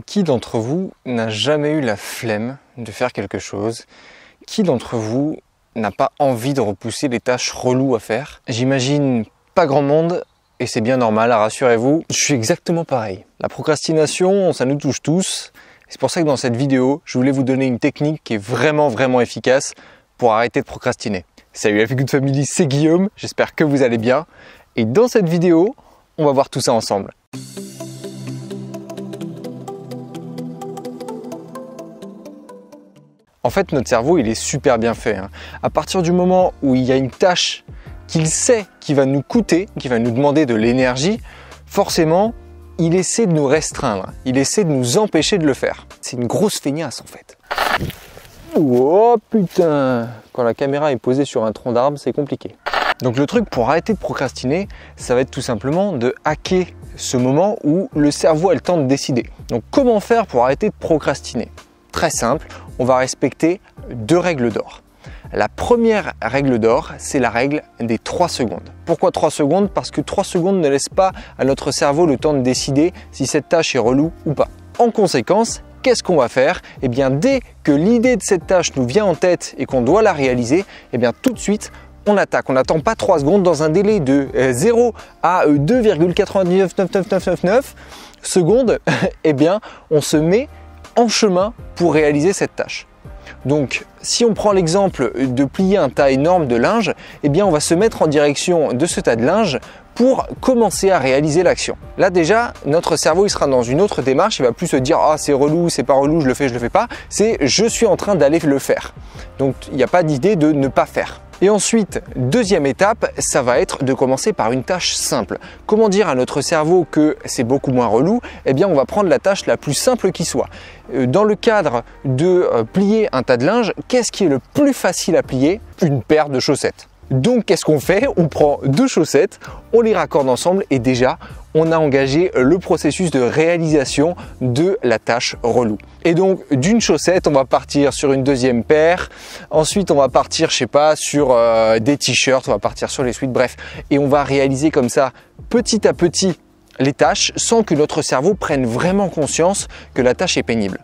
Qui d'entre vous n'a jamais eu la flemme de faire quelque chose? Qui d'entre vous n'a pas envie de repousser les tâches reloues à faire? J'imagine pas grand monde et c'est bien normal, rassurez-vous, je suis exactement pareil. La procrastination, ça nous touche tous. C'est pour ça que dans cette vidéo, je voulais vous donner une technique qui est vraiment efficace pour arrêter de procrastiner. Salut la Feel Good Family, c'est Guillaume, j'espère que vous allez bien. Et dans cette vidéo, on va voir tout ça ensemble. En fait, notre cerveau, il est super bien fait. À partir du moment où il y a une tâche qu'il sait qui va nous coûter, qui va nous demander de l'énergie, forcément, il essaie de nous restreindre. Il essaie de nous empêcher de le faire. C'est une grosse feignasse en fait. Oh putain! Quand la caméra est posée sur un tronc d'arbre, c'est compliqué. Donc le truc pour arrêter de procrastiner, ça va être tout simplement de hacker ce moment où le cerveau a le temps de décider. Donc comment faire pour arrêter de procrastiner? Très simple, on va respecter deux règles d'or. La première règle d'or, c'est la règle des 3 secondes. Pourquoi 3 secondes? Parce que 3 secondes ne laissent pas à notre cerveau le temps de décider si cette tâche est relou ou pas. En conséquence, qu'est-ce qu'on va faire? Eh bien, dès que l'idée de cette tâche nous vient en tête et qu'on doit la réaliser, eh bien tout de suite, on attaque. On n'attend pas 3 secondes dans un délai de 0 à 2,99999 secondes. Eh bien, on se met en chemin pour réaliser cette tâche. Donc, si on prend l'exemple de plier un tas énorme de linge, eh bien, on va se mettre en direction de ce tas de linge pour commencer à réaliser l'action. Là déjà, notre cerveau il sera dans une autre démarche, il va plus se dire ah c'est relou, c'est pas relou, je le fais pas, c'est je suis en train d'aller le faire. Donc il n'y a pas d'idée de ne pas faire. Et ensuite, deuxième étape, ça va être de commencer par une tâche simple. Comment dire à notre cerveau que c'est beaucoup moins relou? Eh bien, on va prendre la tâche la plus simple qui soit. Dans le cadre de plier un tas de linge, qu'est-ce qui est le plus facile à plier? Une paire de chaussettes. Donc, qu'est-ce qu'on fait? On prend 2 chaussettes, on les raccorde ensemble et déjà, on a engagé le processus de réalisation de la tâche relou. Et donc, d'une chaussette, on va partir sur une deuxième paire. Ensuite, on va partir, je sais pas, sur des t-shirts, on va partir sur les sweats, bref. Et on va réaliser comme ça, petit à petit, les tâches sans que notre cerveau prenne vraiment conscience que la tâche est pénible.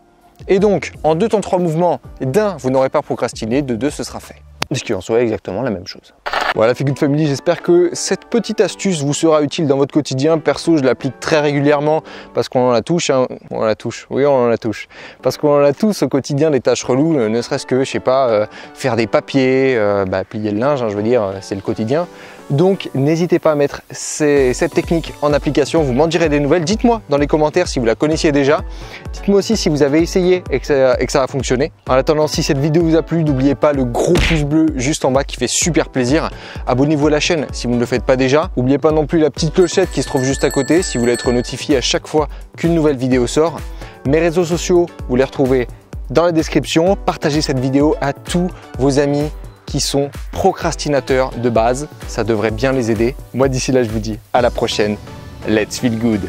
Et donc, en 2 temps 3 mouvements, d'un, vous n'aurez pas procrastiné, de 2, ce sera fait. Ce qui en soit exactement la même chose. Voilà Feel Good Family, j'espère que cette petite astuce vous sera utile dans votre quotidien. Perso, je l'applique très régulièrement parce qu'on en a touche, on en a touche, oui on en a touche. Parce qu'on en a tous au quotidien des tâches reloues, ne serait-ce que, je sais pas, faire des papiers, plier le linge, je veux dire, c'est le quotidien. Donc n'hésitez pas à mettre cette technique en application, vous m'en direz des nouvelles. Dites-moi dans les commentaires si vous la connaissiez déjà. Dites-moi aussi si vous avez essayé et que ça a fonctionné. En attendant, si cette vidéo vous a plu, n'oubliez pas le gros pouce bleu juste en bas qui fait super plaisir. Abonnez-vous à la chaîne si vous ne le faites pas déjà. N'oubliez pas non plus la petite clochette qui se trouve juste à côté si vous voulez être notifié à chaque fois qu'une nouvelle vidéo sort. Mes réseaux sociaux, vous les retrouvez dans la description. Partagez cette vidéo à tous vos amis qui sont procrastinateurs de base. Ça devrait bien les aider. Moi d'ici là, je vous dis à la prochaine. Let's feel good!